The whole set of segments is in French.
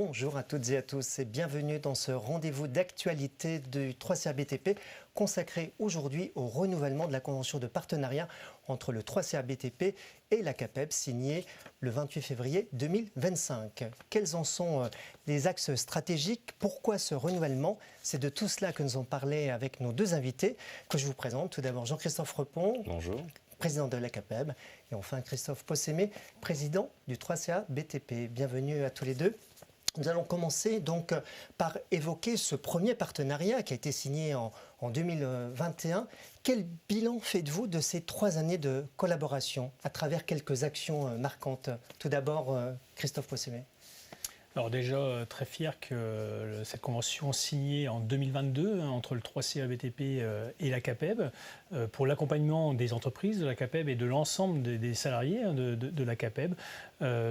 Bonjour à toutes et à tous et bienvenue dans ce rendez-vous d'actualité du 3CA BTP consacré aujourd'hui au renouvellement de la convention de partenariat entre le 3CA BTP et la CAPEB signée le 28 février 2025. Quels en sont les axes stratégiques? Pourquoi ce renouvellement? C'est de tout cela que nous avons parlé avec nos deux invités que je vous présente. Tout d'abord Jean-Christophe Repon. Bonjour. Président de la CAPEB, et enfin Christophe Possémé, président du 3CA BTP. Bienvenue à tous les deux. Nous allons commencer donc par évoquer ce premier partenariat qui a été signé en 2021. Quel bilan faites-vous de ces 3 années de collaboration à travers quelques actions marquantes? Tout d'abord, Christophe Possémé. Alors déjà, très fier que cette convention signée en 2022 entre le 3CA BTP et la CAPEB pour l'accompagnement des entreprises de la CAPEB et de l'ensemble des salariés de la CAPEB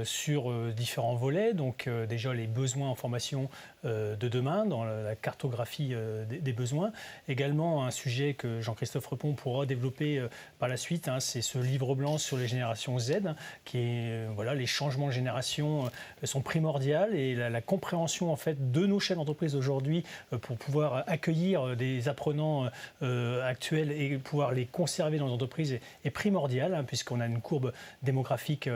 sur différents volets. Donc déjà les besoins en formation de demain, dans la cartographie des besoins. Également un sujet que Jean-Christophe Repon pourra développer par la suite, c'est ce livre blanc sur les générations Z, qui est, les changements de génération sont primordiaux. Et la compréhension en fait de nos chefs d'entreprise aujourd'hui pour pouvoir accueillir des apprenants actuels et pouvoir les conserver dans l'entreprise est primordiale, puisqu'on a une courbe démographique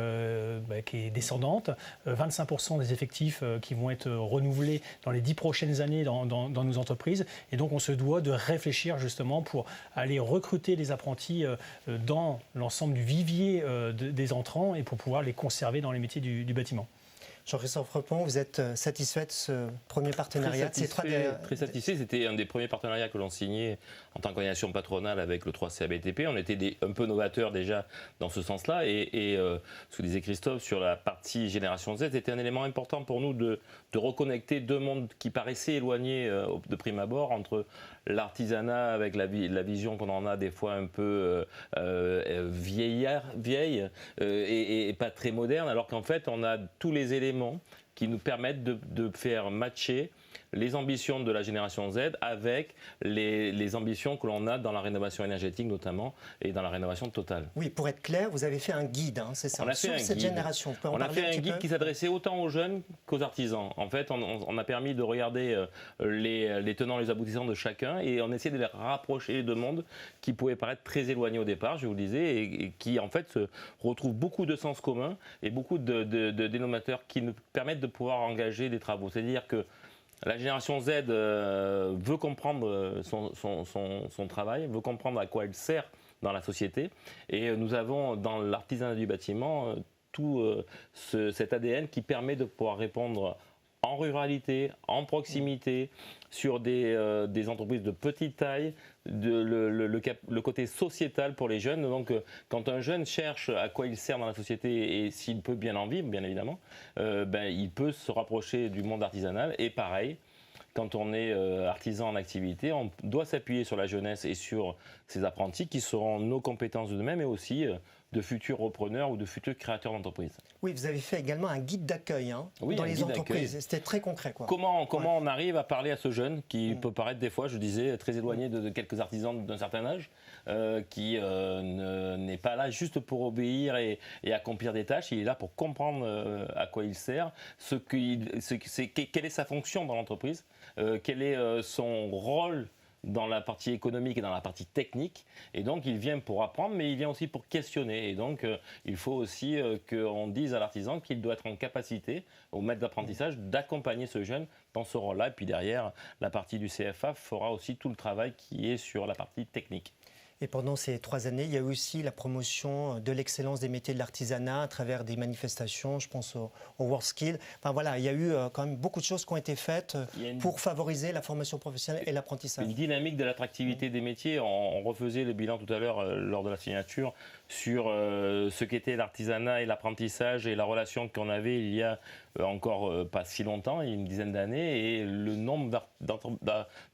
qui est descendante, 25% des effectifs qui vont être renouvelés dans les 10 prochaines années dans nos entreprises, et donc on se doit de réfléchir justement pour aller recruter les apprentis dans l'ensemble du vivier des entrants et pour pouvoir les conserver dans les métiers du bâtiment. Jean-Christophe Repon, vous êtes satisfait de ce premier partenariat? Très satisfait. C'était un des premiers partenariats que l'on signait en tant qu'organisation patronale avec le 3CA BTP. On était un peu novateurs déjà dans ce sens-là. Et ce que disait Christophe sur la partie Génération Z, c'était un élément important pour nous de reconnecter deux mondes qui paraissaient éloignés de prime abord, entre l'artisanat avec la vision qu'on en a des fois un peu vieille et pas très moderne, alors qu'en fait on a tous les éléments qui nous permettent de faire matcher les ambitions de la génération Z avec les ambitions que l'on a dans la rénovation énergétique notamment et dans la rénovation totale. Oui, pour être clair, vous avez fait un guide, c'est ça, sur cette génération. On a fait un guide qui s'adressait autant aux jeunes qu'aux artisans. En fait, on a permis de regarder les tenants, les aboutissants de chacun, et on essayait de les rapprocher de mondes qui pouvaient paraître très éloignés au départ, je vous le disais, et qui en fait se retrouvent beaucoup de sens commun et beaucoup de dénominateurs qui nous permettent de pouvoir engager des travaux. C'est-à-dire que la génération Z veut comprendre son travail, veut comprendre à quoi elle sert dans la société. Et nous avons dans l'artisanat du bâtiment tout cet ADN qui permet de pouvoir répondre en ruralité, en proximité, sur des entreprises de petite taille, le côté sociétal pour les jeunes. Donc quand un jeune cherche à quoi il sert dans la société et s'il peut bien en vivre, bien évidemment, il peut se rapprocher du monde artisanal. Et pareil, quand on est artisan en activité, on doit s'appuyer sur la jeunesse et sur ces apprentis qui seront nos compétences de demain, mais aussi de futurs repreneurs ou de futurs créateurs d'entreprises. Oui, vous avez fait également un guide d'accueil dans les entreprises. C'était très concret, quoi. Comment on arrive à parler à ce jeune qui peut paraître des fois, je disais, très éloigné de quelques artisans d'un certain âge, qui n'est pas là juste pour obéir et accomplir des tâches. Il est là pour comprendre à quoi il sert, quelle est sa fonction dans l'entreprise, quel est son rôle dans la partie économique et dans la partie technique, et donc il vient pour apprendre, mais il vient aussi pour questionner, et donc il faut aussi qu'on dise à l'artisan qu'il doit être en capacité, au maître d'apprentissage, d'accompagner ce jeune dans ce rôle-là, et puis derrière, la partie du CFA fera aussi tout le travail qui est sur la partie technique. Et pendant ces 3 années, il y a eu aussi la promotion de l'excellence des métiers de l'artisanat à travers des manifestations, je pense au WorldSkill. Enfin voilà, il y a eu quand même beaucoup de choses qui ont été faites pour favoriser la formation professionnelle et l'apprentissage. Une dynamique de l'attractivité des métiers. On refaisait le bilan tout à l'heure lors de la signature sur ce qu'était l'artisanat et l'apprentissage et la relation qu'on avait il y a encore pas si longtemps, il y a une dizaine d'années, et le nombre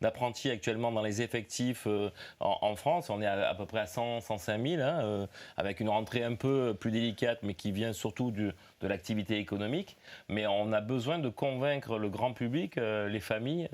d'apprentis actuellement dans les effectifs en France, on est à peu près à 105 000, avec une rentrée un peu plus délicate, mais qui vient surtout de l'activité économique. Mais on a besoin de convaincre le grand public, les familles,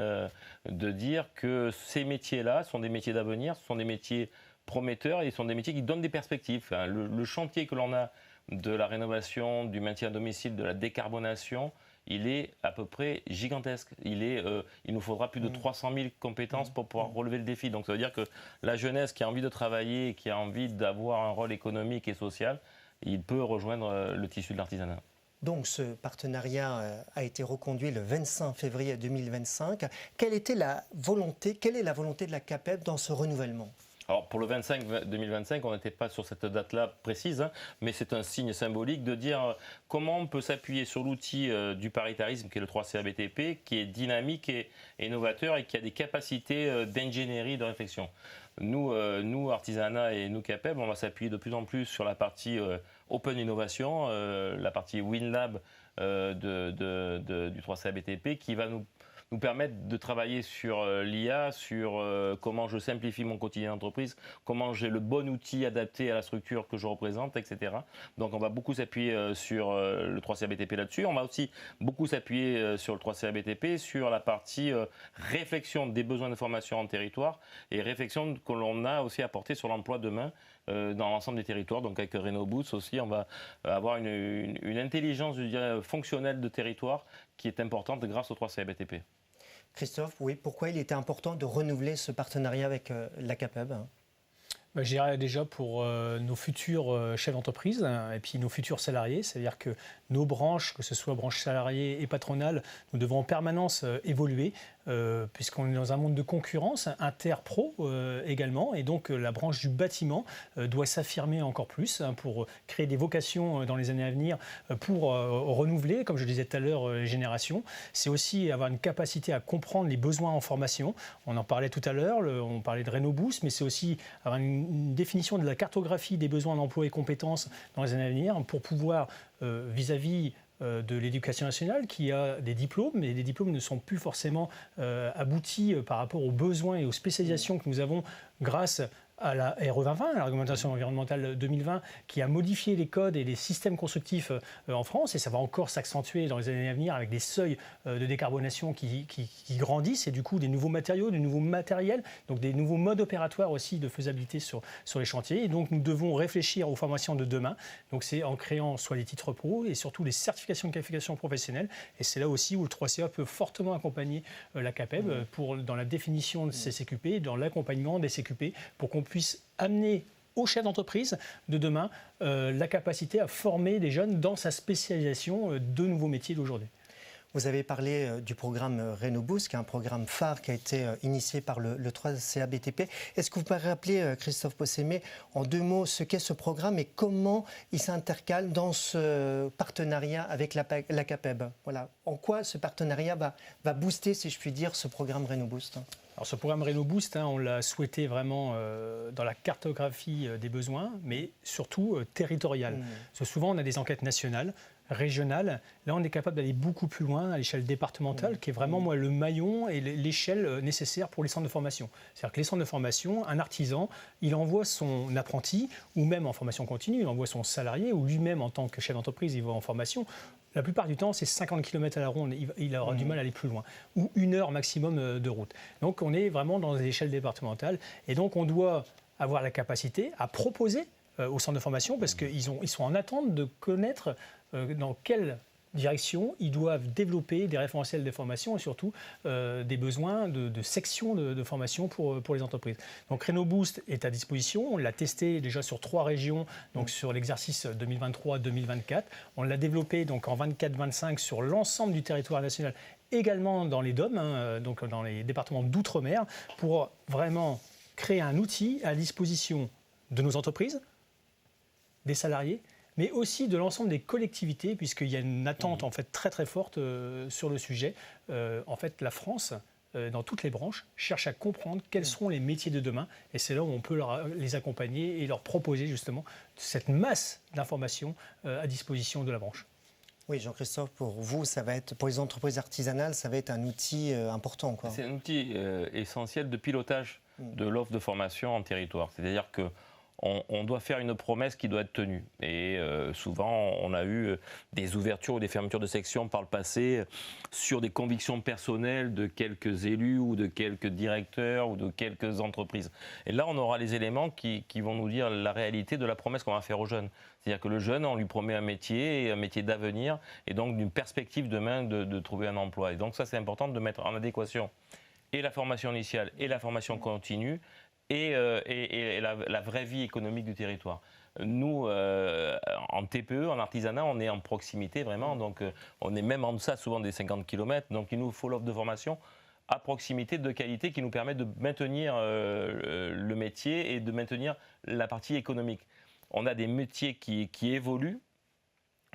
de dire que ces métiers-là sont des métiers d'avenir, ce sont des métiers prometteurs et ce sont des métiers qui donnent des perspectives. Le chantier que l'on a de la rénovation, du maintien à domicile, de la décarbonation il est à peu près gigantesque. Il nous faudra plus de 300 000 compétences pour pouvoir relever le défi. Donc ça veut dire que la jeunesse qui a envie de travailler, qui a envie d'avoir un rôle économique et social, il peut rejoindre le tissu de l'artisanat. Donc ce partenariat a été reconduit le 25 février 2025. Quelle est la volonté de la CAPEB dans ce renouvellement ? Alors pour le 2025, on n'était pas sur cette date-là précise, mais c'est un signe symbolique de dire comment on peut s'appuyer sur l'outil du paritarisme qui est le 3CA BTP, qui est dynamique et novateur et qui a des capacités d'ingénierie, de réflexion. Nous, artisanat et nous, CAPEB, on va s'appuyer de plus en plus sur la partie Open Innovation, la partie WinLab du 3CA BTP qui va nous permettre de travailler sur l'IA, sur comment je simplifie mon quotidien d'entreprise, comment j'ai le bon outil adapté à la structure que je représente, etc. Donc on va beaucoup s'appuyer sur le 3CA BTP là-dessus. On va aussi beaucoup s'appuyer sur le 3CA BTP, sur la partie réflexion des besoins de formation en territoire et réflexion que l'on a aussi apporté sur l'emploi demain dans l'ensemble des territoires. Donc avec RenoBoost aussi, on va avoir une intelligence, je dirais, fonctionnelle de territoire qui est importante grâce au 3CA BTP. Christophe, oui, pourquoi il était important de renouveler ce partenariat avec la CAPEB ? Je dirais déjà pour nos futurs chefs d'entreprise et puis nos futurs salariés, c'est-à-dire que nos branches, que ce soit branches salariées et patronales, nous devons en permanence évoluer puisqu'on est dans un monde de concurrence, inter-pro également, et donc la branche du bâtiment doit s'affirmer encore plus pour créer des vocations dans les années à venir, pour renouveler, comme je le disais tout à l'heure, les générations. C'est aussi avoir une capacité à comprendre les besoins en formation. On en parlait tout à l'heure, on parlait de RenoBoost, mais c'est aussi avoir une définition de la cartographie des besoins d'emploi et compétences dans les années à venir pour pouvoir, vis-à-vis de l'éducation nationale qui a des diplômes, mais les diplômes ne sont plus forcément aboutis par rapport aux besoins et aux spécialisations que nous avons grâce à la RE 2020, la réglementation environnementale 2020, qui a modifié les codes et les systèmes constructifs en France, et ça va encore s'accentuer dans les années à venir avec des seuils de décarbonation qui grandissent, et du coup des nouveaux matériaux, des nouveaux matériels, donc des nouveaux modes opératoires aussi de faisabilité sur les chantiers. Et donc nous devons réfléchir aux formations de demain. Donc c'est en créant soit les titres pro et surtout les certifications de qualification professionnelle. Et c'est là aussi où le 3CA peut fortement accompagner la CAPEB dans la définition de ces CQP, dans l'accompagnement des CQP, pour qu'on puisse amener aux chefs d'entreprise de demain la capacité à former des jeunes dans sa spécialisation de nouveaux métiers d'aujourd'hui. Vous avez parlé du programme RenoBoost, qui est un programme phare qui a été initié par le 3CA BTP. Est-ce que vous pouvez rappeler, Christophe Possémé, en 2 mots, ce qu'est ce programme et comment il s'intercale dans ce partenariat avec la CAPEB ? Voilà. En quoi ce partenariat va booster, si je puis dire, ce programme RenoBoost ? Alors ce programme RenoBoost, on l'a souhaité vraiment dans la cartographie des besoins, mais surtout territoriale. Parce que souvent, on a des enquêtes nationales, régionales. Là, on est capable d'aller beaucoup plus loin à l'échelle départementale, qui est vraiment le maillon et l'échelle nécessaire pour les centres de formation. C'est-à-dire que les centres de formation, un artisan, il envoie son apprenti, ou même en formation continue, il envoie son salarié, ou lui-même en tant que chef d'entreprise, il va en formation. La plupart du temps, c'est 50 km à la ronde. Il aura du mal à aller plus loin. Ou 1 heure maximum de route. Donc, on est vraiment dans des échelles départementales. Et donc, on doit avoir la capacité à proposer au centre de formation, parce qu'ils sont en attente de connaître dans quelle direction ils doivent développer des référentiels de formation et surtout des besoins de sections de formation pour les entreprises. Donc RenoBoost est à disposition, on l'a testé déjà sur 3 régions, donc sur l'exercice 2023-2024. On l'a développé donc en 24-25 sur l'ensemble du territoire national, également dans les DOM, donc dans les départements d'outre-mer, pour vraiment créer un outil à disposition de nos entreprises, des salariés, mais aussi de l'ensemble des collectivités, puisqu'il y a une attente en fait très très forte sur le sujet. En fait, la France, dans toutes les branches, cherche à comprendre quels seront les métiers de demain, et c'est là où on peut les accompagner et leur proposer justement cette masse d'informations à disposition de la branche. Oui, Jean-Christophe, pour vous, ça va être, pour les entreprises artisanales, ça va être un outil important, quoi. C'est un outil essentiel de pilotage de l'offre de formation en territoire. C'est-à-dire que on doit faire une promesse qui doit être tenue. Et souvent, on a eu des ouvertures ou des fermetures de sections par le passé sur des convictions personnelles de quelques élus ou de quelques directeurs ou de quelques entreprises. Et là, on aura les éléments qui vont nous dire la réalité de la promesse qu'on va faire aux jeunes. C'est-à-dire que le jeune, on lui promet un métier d'avenir, et donc d'une perspective demain de trouver un emploi. Et donc ça, c'est important de mettre en adéquation et la formation initiale et la formation continue, et la vraie vie économique du territoire. Nous, en TPE, en artisanat, on est en proximité vraiment, donc on est même en deçà souvent des 50 km, donc il nous faut l'offre de formation à proximité de qualité qui nous permet de maintenir le métier et de maintenir la partie économique. On a des métiers qui évoluent.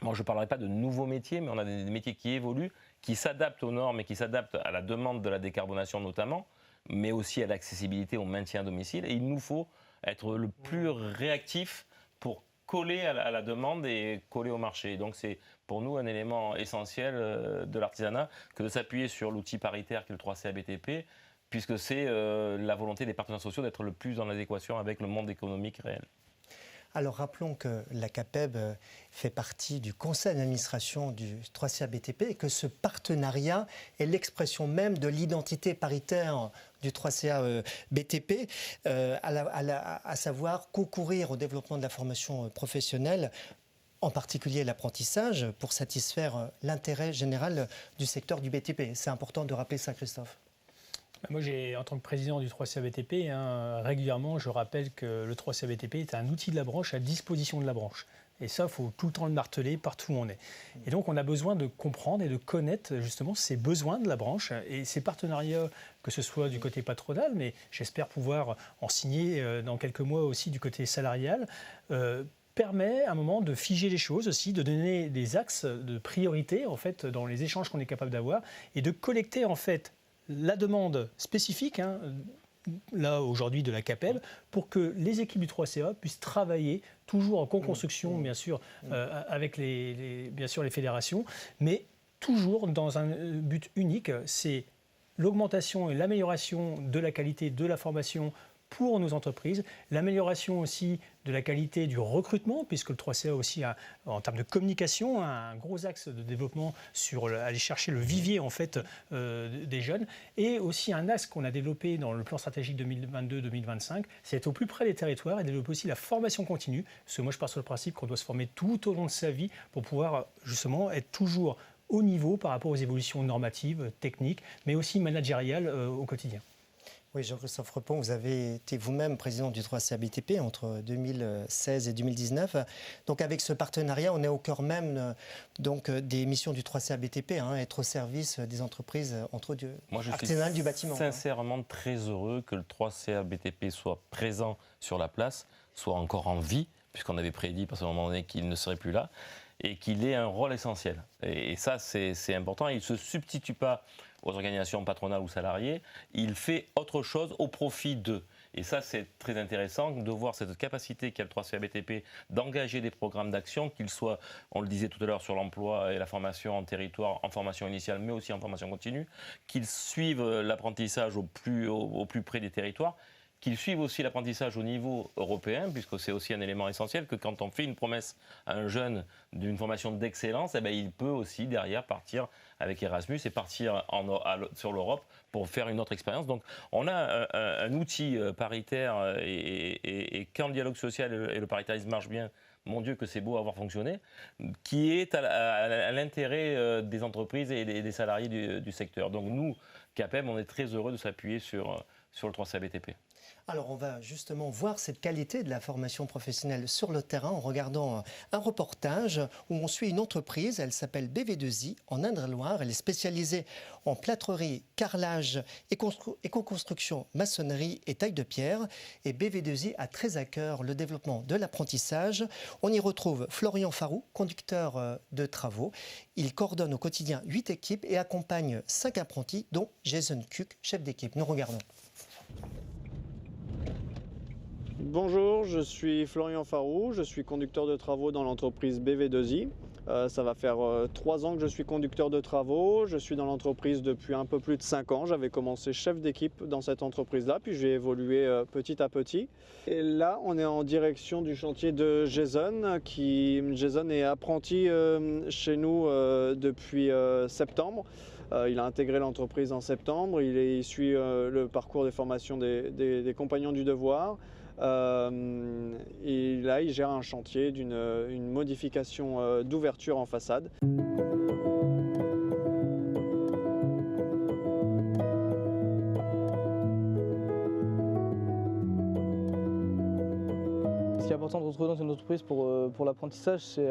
Moi, je ne parlerai pas de nouveaux métiers, mais on a des métiers qui évoluent, qui s'adaptent aux normes et qui s'adaptent à la demande de la décarbonation notamment, mais aussi à l'accessibilité au maintien à domicile. Et il nous faut être le plus réactif pour coller à la demande et coller au marché. Donc c'est pour nous un élément essentiel de l'artisanat que de s'appuyer sur l'outil paritaire qui est le 3CA BTP, puisque c'est la volonté des partenaires sociaux d'être le plus en adéquation avec le monde économique réel. Alors rappelons que la CAPEB fait partie du conseil d'administration du 3CA BTP et que ce partenariat est l'expression même de l'identité paritaire du 3CA BTP, à savoir concourir au développement de la formation professionnelle, en particulier l'apprentissage, pour satisfaire l'intérêt général du secteur du BTP. C'est important de rappeler ça, Christophe. Moi, en tant que président du 3CA BTP, régulièrement, je rappelle que le 3CA BTP est un outil de la branche à disposition de la branche. Et ça, il faut tout le temps le marteler partout où on est. Et donc, on a besoin de comprendre et de connaître justement ces besoins de la branche et ces partenariats, que ce soit du côté patronal, mais j'espère pouvoir en signer dans quelques mois aussi du côté salarial, permet à un moment de figer les choses aussi, de donner des axes de priorité en fait dans les échanges qu'on est capable d'avoir et de collecter en fait la demande spécifique, là aujourd'hui de la CAPEB, pour que les équipes du 3CA puissent travailler toujours en co-construction, bien sûr, avec bien sûr les fédérations, mais toujours dans un but unique, c'est l'augmentation et l'amélioration de la qualité de la formation pour nos entreprises, l'amélioration aussi de la qualité du recrutement, puisque le 3CA aussi, en termes de communication, a un gros axe de développement sur aller chercher le vivier en fait, des jeunes, et aussi un axe qu'on a développé dans le plan stratégique 2022-2025, c'est être au plus près des territoires et développer aussi la formation continue, parce que moi je pars sur le principe qu'on doit se former tout au long de sa vie pour pouvoir justement être toujours au niveau par rapport aux évolutions normatives, techniques, mais aussi managériales au quotidien. Oui, Jean-Christophe Repon, vous avez été vous-même président du 3CA BTP entre 2016 et 2019. Donc avec ce partenariat, on est au cœur même des missions du 3CA BTP, être au service des entreprises artisanales du bâtiment. Moi, je suis sincèrement très heureux que le 3CA BTP soit présent sur la place, soit encore en vie, puisqu'on avait prédit à un moment donné qu'il ne serait plus là, et qu'il ait un rôle essentiel. Et ça, c'est important. Il ne se substitue pas aux organisations patronales ou salariées, il fait autre chose au profit d'eux. Et ça, c'est très intéressant de voir cette capacité qu'a le 3CA BTP d'engager des programmes d'action, qu'ils soient, on le disait tout à l'heure, sur l'emploi et la formation en territoire, en formation initiale, mais aussi en formation continue, qu'ils suivent l'apprentissage au plus près des territoires, qu'ils suivent aussi l'apprentissage au niveau européen, puisque c'est aussi un élément essentiel, que quand on fait une promesse à un jeune d'une formation d'excellence, il peut aussi derrière partir avec Erasmus et partir sur l'Europe pour faire une autre expérience. Donc on a un outil paritaire et quand le dialogue social et le paritarisme marchent bien, mon Dieu que c'est beau avoir fonctionné, qui est à l'intérêt des entreprises et des salariés du secteur. Donc nous, CAPEB, on est très heureux de s'appuyer sur le 3CA BTP. Alors on va justement voir cette qualité de la formation professionnelle sur le terrain en regardant un reportage où on suit une entreprise, elle s'appelle BV2I en Indre-et-Loire, elle est spécialisée en plâtrerie, carrelage, éco-construction, maçonnerie et taille de pierre, et BV2I a très à cœur le développement de l'apprentissage. On y retrouve Florian Farou, conducteur de travaux. Il coordonne au quotidien 8 équipes et accompagne 5 apprentis dont Jason Cook, chef d'équipe. Nous regardons. Bonjour, je suis Florian Farou, je suis conducteur de travaux dans l'entreprise BV2I. Ça va faire 3 ans que je suis conducteur de travaux. Je suis dans l'entreprise depuis un peu plus de 5 ans. J'avais commencé chef d'équipe dans cette entreprise-là, puis j'ai évolué petit à petit. Et là, on est en direction du chantier de Jason. Jason est apprenti chez nous depuis septembre. Il a intégré l'entreprise en septembre. Il suit le parcours des formations des compagnons du devoir. Et là, il gère un chantier d'une modification d'ouverture en façade. Ce qui est important de retrouver dans une entreprise pour l'apprentissage, c'est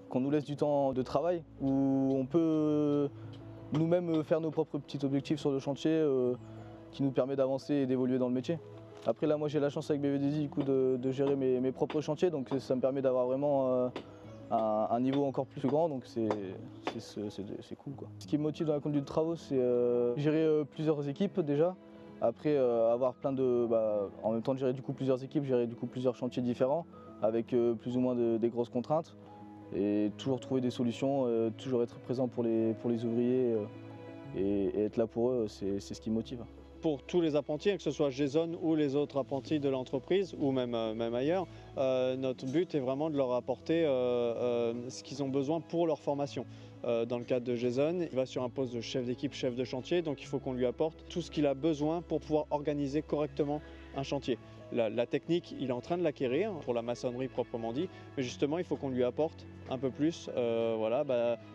qu'on nous laisse du temps de travail, où on peut nous-mêmes faire nos propres petits objectifs sur le chantier qui nous permet d'avancer et d'évoluer dans le métier. Après là, moi j'ai la chance avec BV2I du coup, de gérer mes propres chantiers, donc ça me permet d'avoir vraiment un niveau encore plus grand, donc c'est cool, quoi. Ce qui me motive dans la conduite de travaux, c'est gérer plusieurs équipes déjà. Après avoir en même temps de gérer du coup plusieurs équipes, gérer du coup plusieurs chantiers différents avec plus ou moins des grosses contraintes et toujours trouver des solutions, toujours être présent pour les ouvriers et être là pour eux, c'est ce qui me motive. Pour tous les apprentis, que ce soit Jason ou les autres apprentis de l'entreprise ou même ailleurs, notre but est vraiment de leur apporter ce qu'ils ont besoin pour leur formation. Dans le cadre de Jason, il va sur un poste de chef d'équipe, chef de chantier, donc il faut qu'on lui apporte tout ce qu'il a besoin pour pouvoir organiser correctement un chantier. La technique, il est en train de l'acquérir pour la maçonnerie proprement dit, mais justement il faut qu'on lui apporte un peu plus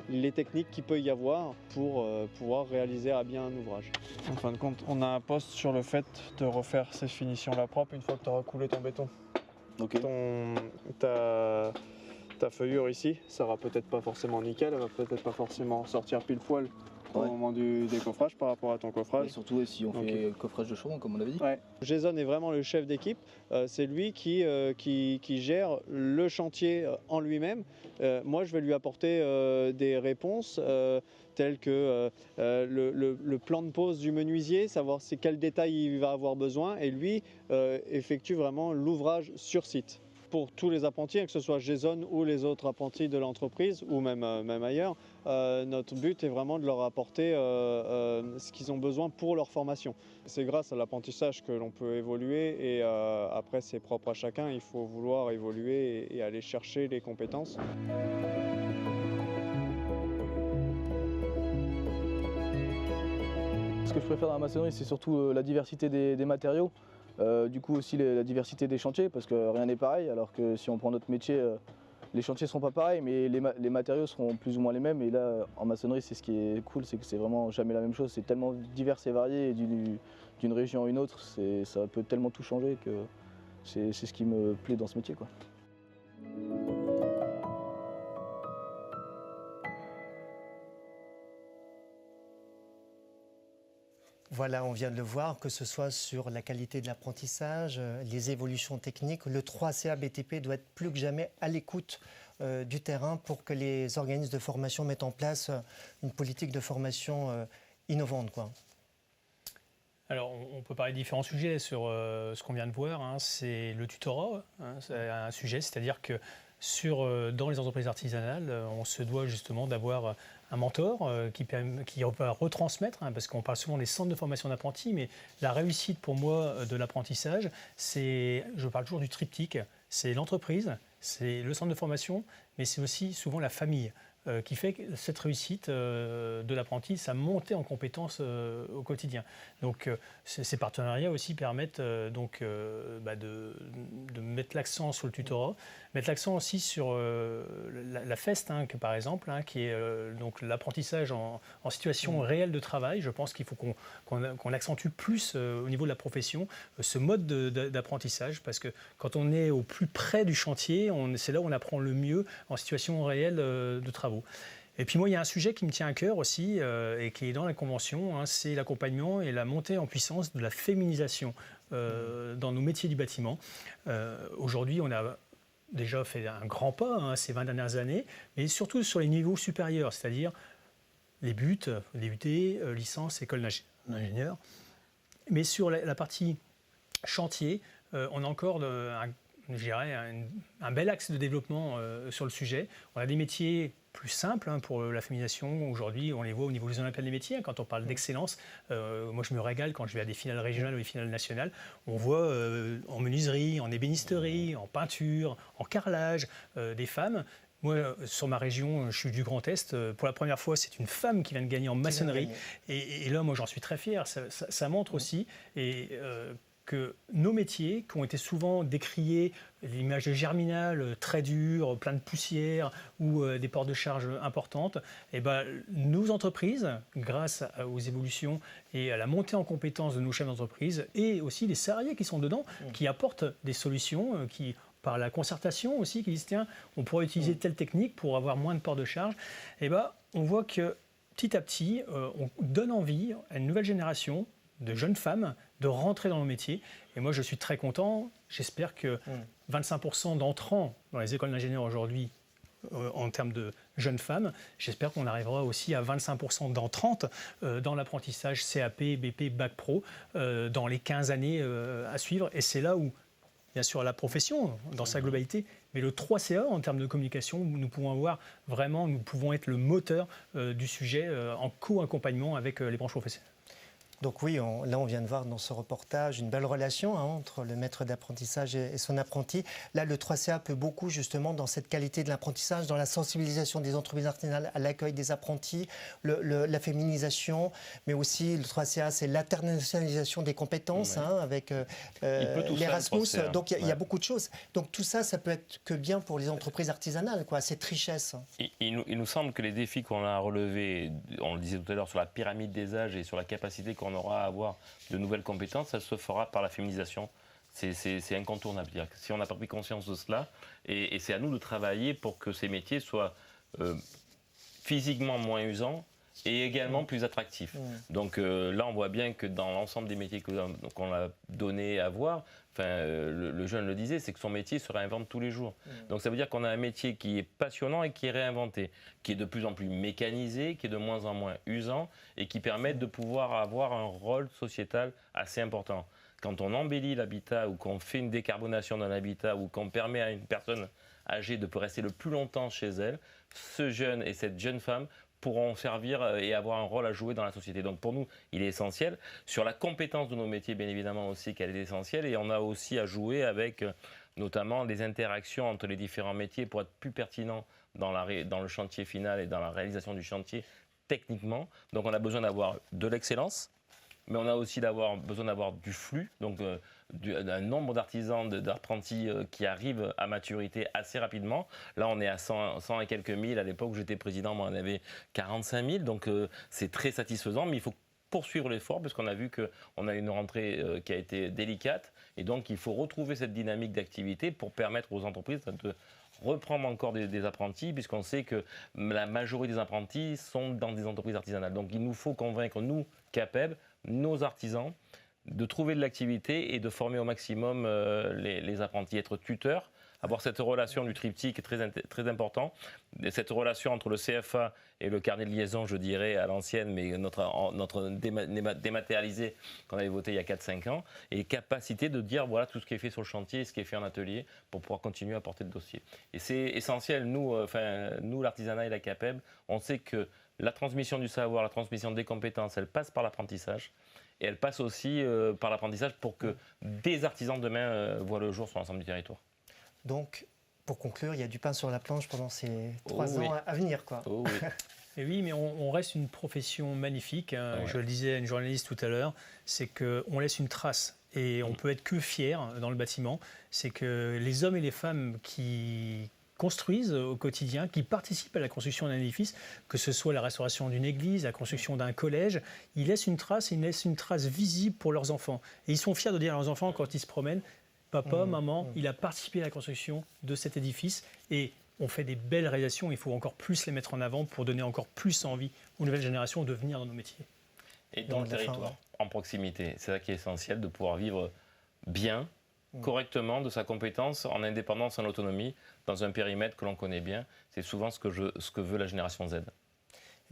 les techniques qu'il peut y avoir pour pouvoir réaliser à bien un ouvrage. En fin de compte, on a un poste sur le fait de refaire ces finitions-là propres une fois que tu auras coulé ton béton. Okay. Ta feuillure ici, ça va peut-être pas forcément nickel, elle va peut-être pas forcément sortir pile poil au moment du décoffrage par rapport à ton coffrage. Et surtout si on fait le coffrage de chevron comme on avait dit. Ouais. Jason est vraiment le chef d'équipe, c'est lui qui gère le chantier en lui-même. Moi je vais lui apporter des réponses telles que le plan de pose du menuisier, savoir quel détail il va avoir besoin et lui effectue vraiment l'ouvrage sur site. Pour tous les apprentis, que ce soit Jason ou les autres apprentis de l'entreprise ou même ailleurs, notre but est vraiment de leur apporter ce qu'ils ont besoin pour leur formation. C'est grâce à l'apprentissage que l'on peut évoluer et après c'est propre à chacun, il faut vouloir évoluer et aller chercher les compétences. Ce que je préfère dans la maçonnerie, c'est surtout la diversité des matériaux. Du coup aussi la diversité des chantiers parce que rien n'est pareil, alors que si on prend notre métier, les chantiers ne seront pas pareils mais les matériaux seront plus ou moins les mêmes et là en maçonnerie c'est ce qui est cool, c'est que c'est vraiment jamais la même chose, c'est tellement divers et varié et d'une région à une autre, ça peut tellement tout changer que c'est ce qui me plaît dans ce métier, quoi. Voilà, on vient de le voir, que ce soit sur la qualité de l'apprentissage, les évolutions techniques, le 3CA BTP doit être plus que jamais à l'écoute du terrain pour que les organismes de formation mettent en place une politique de formation innovante, quoi. Alors, on peut parler de différents sujets sur ce qu'on vient de voir. C'est le tutorat, c'est un sujet, c'est-à-dire que dans les entreprises artisanales, on se doit justement d'avoir un mentor qui va retransmettre, parce qu'on parle souvent des centres de formation d'apprentis, mais la réussite pour moi de l'apprentissage, je parle toujours du triptyque, c'est l'entreprise, c'est le centre de formation, mais c'est aussi souvent la famille. Qui fait que cette réussite de l'apprenti, sa montée en compétences au quotidien. Donc ces partenariats aussi permettent de mettre l'accent sur le tutorat, mettre l'accent aussi sur la FEST, par exemple, qui est donc l'apprentissage en situation réelle de travail. Je pense qu'il faut qu'on accentue plus au niveau de la profession ce mode d'apprentissage, parce que quand on est au plus près du chantier, c'est là où on apprend le mieux en situation réelle de travaux. Et puis moi, il y a un sujet qui me tient à cœur aussi et qui est dans la convention, c'est l'accompagnement et la montée en puissance de la féminisation dans nos métiers du bâtiment. Aujourd'hui, on a déjà fait un grand pas ces 20 dernières années, mais surtout sur les niveaux supérieurs, c'est-à-dire les BUT, licence, école d'ingénieur. Mais sur la partie chantier, on a encore je dirais, un bel axe de développement sur le sujet. On a des métiers plus simples pour la féminisation. Aujourd'hui, on les voit au niveau des Olympiades des métiers. Quand on parle d'excellence, moi je me régale quand je vais à des finales régionales ou des finales nationales. On voit en menuiserie, en ébénisterie, en peinture, en carrelage, des femmes. Moi, sur ma région, je suis du Grand Est. Pour la première fois, c'est une femme qui vient de gagner en maçonnerie. Et là, moi, j'en suis très fier. Ça montre aussi que nos métiers, qui ont été souvent décriés, l'image de Germinal, très dure, plein de poussière ou des ports de charge importantes, et nos entreprises, grâce aux évolutions et à la montée en compétences de nos chefs d'entreprise, et aussi les salariés qui sont dedans, qui apportent des solutions, qui par la concertation aussi, qui disent tiens, on pourrait utiliser telle technique pour avoir moins de ports de charge, on voit que petit à petit, on donne envie à une nouvelle génération de jeunes femmes de rentrer dans le métier. Et moi, je suis très content. J'espère que 25% d'entrants dans les écoles d'ingénieurs aujourd'hui, en termes de jeunes femmes, j'espère qu'on arrivera aussi à 25% d'entrantes dans l'apprentissage CAP, BP, Bac Pro dans les 15 années à suivre. Et c'est là où, bien sûr, la profession dans sa globalité, mais le 3CA en termes de communication, nous pouvons être le moteur du sujet en co-accompagnement avec les branches professionnelles. Donc oui, là on vient de voir dans ce reportage une belle relation entre le maître d'apprentissage et son apprenti. Là, le 3CA peut beaucoup justement dans cette qualité de l'apprentissage, dans la sensibilisation des entreprises artisanales à l'accueil des apprentis, la féminisation, mais aussi le 3CA, c'est l'internationalisation des compétences avec l'Erasmus. Donc il y a beaucoup de choses. Donc tout ça, ça peut être que bien pour les entreprises artisanales, cette richesse. Il nous semble que les défis qu'on a relevés, on le disait tout à l'heure, sur la pyramide des âges et sur la capacité qu'on aura à avoir de nouvelles compétences, ça se fera par la féminisation. C'est incontournable. Si on n'a pas pris conscience de cela, et c'est à nous de travailler pour que ces métiers soient physiquement moins usants et également plus attractifs. Donc là, on voit bien que dans l'ensemble des métiers qu'on a donné à voir, le jeune le disait, c'est que son métier se réinvente tous les jours. Donc ça veut dire qu'on a un métier qui est passionnant et qui est réinventé, qui est de plus en plus mécanisé, qui est de moins en moins usant et qui permet de pouvoir avoir un rôle sociétal assez important. Quand on embellit l'habitat ou qu'on fait une décarbonation d'un habitat ou qu'on permet à une personne âgée de rester le plus longtemps chez elle, ce jeune et cette jeune femme pourront servir et avoir un rôle à jouer dans la société. Donc pour nous, il est essentiel. Sur la compétence de nos métiers, bien évidemment aussi, qu'elle est essentielle. Et on a aussi à jouer avec notamment les interactions entre les différents métiers pour être plus pertinent dans le chantier final et dans la réalisation du chantier techniquement. Donc on a besoin d'avoir de l'excellence, mais on a aussi besoin d'avoir du flux, donc un nombre d'artisans, d'apprentis qui arrivent à maturité assez rapidement. Là, on est à 100 et quelques mille. À l'époque où j'étais président, on en avait 45 000, donc c'est très satisfaisant, mais il faut poursuivre l'effort parce qu'on a vu qu'on a une rentrée qui a été délicate, et donc il faut retrouver cette dynamique d'activité pour permettre aux entreprises de reprendre encore des apprentis, puisqu'on sait que la majorité des apprentis sont dans des entreprises artisanales. Donc il nous faut convaincre, nous, CAPEB, nos artisans, de trouver de l'activité et de former au maximum les apprentis, être tuteurs, avoir cette relation du triptyque est très important, cette relation entre le CFA et le carnet de liaison, je dirais, à l'ancienne, mais notre dématérialisé qu'on avait voté il y a 4-5 ans, et capacité de dire voilà tout ce qui est fait sur le chantier, ce qui est fait en atelier, pour pouvoir continuer à porter le dossier. Et c'est essentiel, nous l'artisanat et la CAPEB, on sait que la transmission du savoir, la transmission des compétences, elle passe par l'apprentissage. Et elle passe aussi par l'apprentissage pour que des artisans demain voient le jour sur l'ensemble du territoire. Donc, pour conclure, il y a du pain sur la planche pendant ces 3 ans à venir, quoi. Oh oui. Et oui, mais on reste une profession magnifique. Je le disais à une journaliste tout à l'heure, c'est qu'on laisse une trace. Et on peut être que fier dans le bâtiment. C'est que les hommes et les femmes qui construisent au quotidien, qui participent à la construction d'un édifice, que ce soit la restauration d'une église, la construction d'un collège, ils laissent une trace visible pour leurs enfants. Et ils sont fiers de dire à leurs enfants, quand ils se promènent, papa, maman, il a participé à la construction de cet édifice, et on fait des belles réalisations, il faut encore plus les mettre en avant pour donner encore plus envie aux nouvelles générations de venir dans nos métiers. Et dans le territoire, en proximité, c'est ça qui est essentiel, de pouvoir vivre bien, correctement de sa compétence, en indépendance, en autonomie, dans un périmètre que l'on connaît bien. C'est souvent ce que veut la génération Z.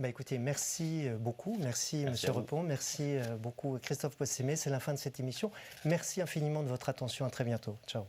Écoutez, merci beaucoup. Merci Monsieur Repon. Merci beaucoup Christophe Possémé. C'est la fin de cette émission. Merci infiniment de votre attention. À très bientôt. Ciao.